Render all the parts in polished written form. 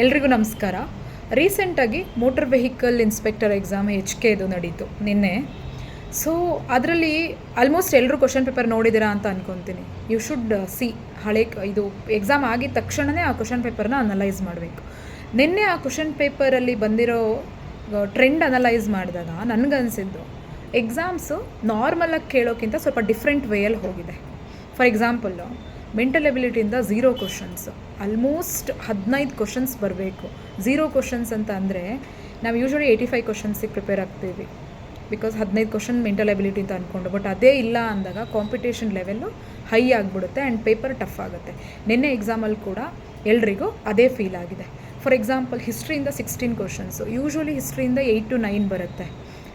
ಎಲ್ರಿಗೂ ನಮಸ್ಕಾರ. ರೀಸೆಂಟಾಗಿ ಮೋಟರ್ ವೆಹಿಕಲ್ ಇನ್ಸ್ಪೆಕ್ಟರ್ ಎಕ್ಸಾಮ್ HKದು ನಡೀತು ನಿನ್ನೆ. ಸೊ ಅದರಲ್ಲಿ ಆಲ್ಮೋಸ್ಟ್ ಎಲ್ಲರೂ ಕ್ವಶನ್ ಪೇಪರ್ ನೋಡಿದ್ದೀರಾ ಅಂತ ಅಂದ್ಕೊತೀನಿ. ಯು ಶುಡ್ ಸಿ ಇದು ಎಕ್ಸಾಮ್ ಆಗಿದ ತಕ್ಷಣವೇ ಆ ಕ್ವಶನ್ ಪೇಪರ್ನ ಅನಲೈಸ್ ಮಾಡಬೇಕು. ನಿನ್ನೆ ಆ ಕ್ವಶನ್ ಪೇಪರಲ್ಲಿ ಬಂದಿರೋ ಟ್ರೆಂಡ್ ಅನಲೈಸ್ ಮಾಡಿದಾಗ ನನಗನ್ಸಿದ್ದು ಎಕ್ಸಾಮ್ಸು ನಾರ್ಮಲಾಗಿ ಕೇಳೋಕ್ಕಿಂತ ಸ್ವಲ್ಪ ಡಿಫ್ರೆಂಟ್ ವೇಯಲ್ಲಿ ಹೋಗಿದೆ. ಫಾರ್ ಎಕ್ಸಾಂಪಲ್ಲು ಮೆಂಟಲ್ ಎಬಿಲಿಟಿಯಿಂದ 0 ಕ್ವಶನ್ಸ್, ಆಲ್ಮೋಸ್ಟ್ 15 ಕ್ವಶನ್ಸ್ ಬರಬೇಕು. 0 ಕ್ವಶನ್ಸ್ ಅಂತ ಅಂದರೆ ನಾವು ಯೂಶ್ವಲಿ 85 ಕ್ವಶನ್ಸಿಗೆ ಪ್ರಿಪೇರ್ ಆಗ್ತೀವಿ, ಬಿಕಾಸ್ 15 ಕ್ವಶನ್ ಮೆಂಟಲ್ ಎಬಿಲಿಟಿ ಅಂತ ಅಂದ್ಕೊಂಡು. ಬಟ್ ಅದೇ ಇಲ್ಲ ಅಂದಾಗ ಕಾಂಪಿಟೇಷನ್ ಲೆವೆಲ್ಲು ಹೈ ಆಗಿಬಿಡುತ್ತೆ ಆ್ಯಂಡ್ ಪೇಪರ್ ಟಫ್ ಆಗುತ್ತೆ. ನಿನ್ನೆ ಎಕ್ಸಾಮಲ್ಲಿ ಕೂಡ ಎಲ್ರಿಗೂ ಅದೇ ಫೀಲ್ ಆಗಿದೆ. ಫಾರ್ ಎಕ್ಸಾಂಪಲ್ ಹಿಸ್ಟ್ರಿಯಿಂದ 16 ಕ್ವಶನ್ಸು, ಯೂಶ್ವಲಿ ಹಿಸ್ಟ್ರಿಯಿಂದ 8 to 9 ಬರುತ್ತೆ.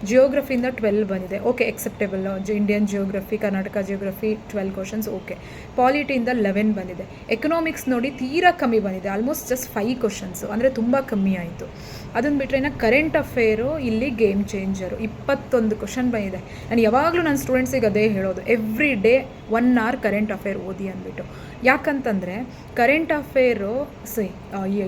ಜಿಯೋಗ್ರಫಿಯಿಂದ 12 ಬಂದಿದೆ, okay acceptable. Indian geography, Karnataka geography 12 questions, okay. ಪಾಲಿಟಿಯಿಂದ 11 ಬಂದಿದೆ. ಎಕನಾಮಿಕ್ಸ್ ನೋಡಿ ತೀರಾ ಕಮ್ಮಿ ಬಂದಿದೆ, ಆಲ್ಮೋಸ್ಟ್ ಜಸ್ಟ್ 5 ಕ್ವಶನ್ಸು, ಅಂದರೆ ತುಂಬ ಕಮ್ಮಿ ಆಯಿತು. ಅದನ್ನು ಬಿಟ್ಟರೆ ಇನ್ನು ಕರೆಂಟ್ ಅಫೇರು ಇಲ್ಲಿ ಗೇಮ್ ಚೇಂಜರು, 21 ಕ್ವಶನ್ ಬಂದಿದೆ. ನಾನು ಯಾವಾಗಲೂ ನನ್ನ ಸ್ಟೂಡೆಂಟ್ಸಿಗೆ ಅದೇ ಹೇಳೋದು, every day 1 hour current affair ಓದಿ ಅಂದ್ಬಿಟ್ಟು. ಯಾಕಂತಂದರೆ ಕರೆಂಟ್ ಅಫೇರು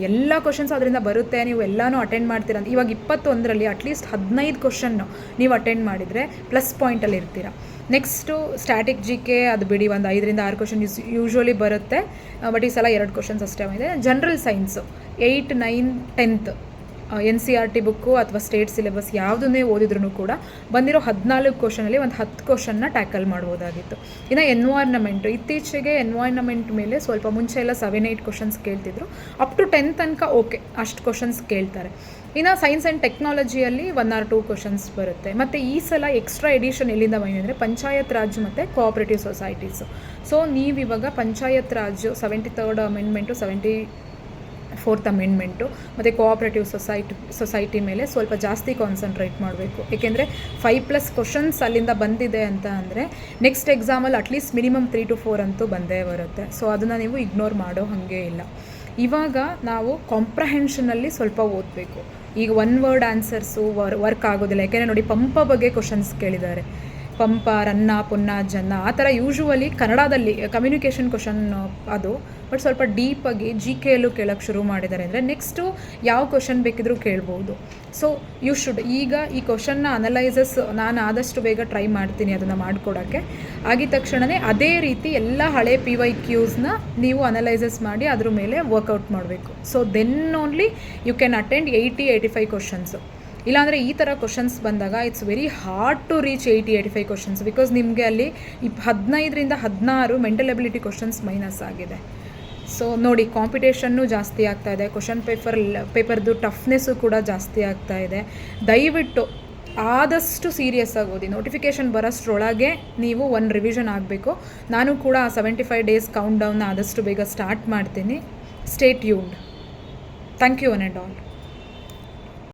ಎಲ್ಲ ಕ್ವಶನ್ಸ್ ಅದರಿಂದ ಬರುತ್ತೆ, ನೀವು ಎಲ್ಲನೂ ಅಟೆಂಡ್ ಮಾಡ್ತೀರ ಅಂತ. ಇವಾಗ 21ರಲ್ಲಿ ಅಟ್ಲೀಸ್ಟ್ 15 ಕ್ವಶನ್ನು ನೀವು ಅಟೆಂಡ್ ಮಾಡಿದರೆ ಪ್ಲಸ್ ಪಾಯಿಂಟಲ್ಲಿ ಇರ್ತೀರ. ನೆಕ್ಸ್ಟು ಸ್ಟ್ಯಾಟಿಕ್ GK ಅದು ಬಿಡಿ, ಒಂದು 5 to 6 ಕ್ವಶನ್ ಯೂಶ್ವಲಿ ಬರುತ್ತೆ. ಬಟ್ ಈ ಸಲ 2 ಕ್ವಶನ್ಸ್ ಅಷ್ಟೇ ಬಂದಿದೆ. General science 8, 9, 10th NCERT book ಅಥವಾ ಸ್ಟೇಟ್ ಸಿಲೆಬಸ್ ಯಾವುದನ್ನೇ ಓದಿದ್ರೂ ಕೂಡ ಬಂದಿರೋ 14 ಕ್ವಶನಲ್ಲಿ ಒಂದು 10 ಕ್ವಶನ್ನ ಟ್ಯಾಕಲ್ ಮಾಡ್ಬೋದಾಗಿತ್ತು. ಇನ್ನು ಎನ್ವೈರ್ನಮೆಂಟು, ಇತ್ತೀಚೆಗೆ ಎನ್ವೈರ್ನಮೆಂಟ್ ಮೇಲೆ ಸ್ವಲ್ಪ ಮುಂಚೆ ಎಲ್ಲ 7-8 ಕ್ವಶನ್ಸ್ ಕೇಳ್ತಿದ್ರು, ಅಪ್ ಟು 10th ತನಕ ಓಕೆ ಅಷ್ಟು ಕ್ವಶನ್ಸ್ ಕೇಳ್ತಾರೆ. ಇನ್ನು ಸೈನ್ಸ್ ಆ್ಯಂಡ್ ಟೆಕ್ನಾಲಜಿಯಲ್ಲಿ 1 or 2 ಕ್ವಶನ್ಸ್ ಬರುತ್ತೆ. ಮತ್ತು ಈ ಸಲ ಎಕ್ಸ್ಟ್ರಾ ಎಡಿಷನ್ ಎಲ್ಲಿಂದ ಬಂದಿದೆ ಅಂದರೆ ಪಂಚಾಯತ್ ರಾಜ್ ಮತ್ತು ಕೋಆಪ್ರೇಟಿವ್ ಸೊಸೈಟೀಸು. ಸೊ ನೀವಿವಾಗ panchayat Raj 73rd amendment, 74th amendment ಮತ್ತು ಕೋಆಪ್ರೇಟಿವ್ ಸೊಸೈಟಿ ಮೇಲೆ ಸ್ವಲ್ಪ ಜಾಸ್ತಿ ಕಾನ್ಸಂಟ್ರೇಟ್ ಮಾಡಬೇಕು. ಏಕೆಂದರೆ 5+ ಕ್ವಶನ್ಸ್ ಅಲ್ಲಿಂದ ಬಂದಿದೆ ಅಂತ ಅಂದರೆ ನೆಕ್ಸ್ಟ್ ಎಕ್ಸಾಮಲ್ಲಿ ಅಟ್ಲೀಸ್ಟ್ ಮಿನಿಮಮ್ 3 to 4 ಅಂತೂ ಬಂದೇ ಬರುತ್ತೆ. ಸೊ ಅದನ್ನು ನೀವು ಇಗ್ನೋರ್ ಮಾಡೋ ಹಾಗೆ ಇಲ್ಲ. ಇವಾಗ ನಾವು ಕಾಂಪ್ರಹೆನ್ಷನಲ್ಲಿ ಸ್ವಲ್ಪ ಓದಬೇಕು. ಈಗ 1 word ಆನ್ಸರ್ಸು ವರ್ಕ್ ಆಗೋದಿಲ್ಲ. ಯಾಕೆಂದರೆ ನೋಡಿ, ಪಂಪ ಬಗ್ಗೆ ಕ್ವಶನ್ಸ್ ಕೇಳಿದ್ದಾರೆ, ಪಂಪ, ರನ್ನ, ಪುನ್ನ, ಜನ್ನ, ಆ ಥರ ಯೂಶ್ವಲಿ ಕನ್ನಡದಲ್ಲಿ ಕಮ್ಯುನಿಕೇಷನ್ ಕ್ವಶನ್ ಅದು. ಬಟ್ ಸ್ವಲ್ಪ ಡೀಪಾಗಿ GKಯಲ್ಲೂ ಕೇಳೋಕ್ಕೆ ಶುರು ಮಾಡಿದ್ದಾರೆ ಅಂದರೆ ನೆಕ್ಸ್ಟು ಯಾವ ಕ್ವಶನ್ ಬೇಕಿದ್ರೂ ಕೇಳ್ಬೋದು. ಸೊ ಯು ಶುಡ್ ಈಗ ಈ ಕ್ವಶನ್ನ ಅನಲೈಸಸ್ ನಾನು ಆದಷ್ಟು ಬೇಗ ಟ್ರೈ ಮಾಡ್ತೀನಿ ಅದನ್ನು ಮಾಡಿಕೊಡೋಕ್ಕೆ. ಆಗಿದ ತಕ್ಷಣವೇ ಅದೇ ರೀತಿ ಎಲ್ಲ ಹಳೆ PYQsನ ನೀವು ಅನಲೈಸಸ್ ಮಾಡಿ ಅದ್ರ ಮೇಲೆ ವರ್ಕೌಟ್ ಮಾಡಬೇಕು. So then only you can attend 80-85 questions. ಇಲ್ಲಾಂದರೆ ಈ ಥರ ಕ್ವಶನ್ಸ್ ಬಂದಾಗ it's very hard to reach 80-85 questions, because ನಿಮಗೆ ಅಲ್ಲಿ 15 to 16 mental ability questions minus ಆಗಿದೆ. ಸೊ ನೋಡಿ, ಕಾಂಪಿಟೇಷನ್ನು ಜಾಸ್ತಿ ಆಗ್ತಾಯಿದೆ, ಕ್ವಶನ್ ಪೇಪರ್ದು ಟಫ್ನೆಸ್ಸು ಕೂಡ ಜಾಸ್ತಿ ಆಗ್ತಾಯಿದೆ. ದಯವಿಟ್ಟು ಆದಷ್ಟು ಸೀರಿಯಸ್ ಆಗಿ ಓದಿ. ನೋಟಿಫಿಕೇಷನ್ ಬರೋಷ್ಟ್ರೊಳಗೆ ನೀವು ಒಂದು ರಿವಿಷನ್ ಆಗಬೇಕು. ನಾನು ಕೂಡ 75 days ಕೌಂಟ್ ಡೌನ್ನ ಆದಷ್ಟು ಬೇಗ ಸ್ಟಾರ್ಟ್ ಮಾಡ್ತೀನಿ. Stay tuned. Thank you one and all.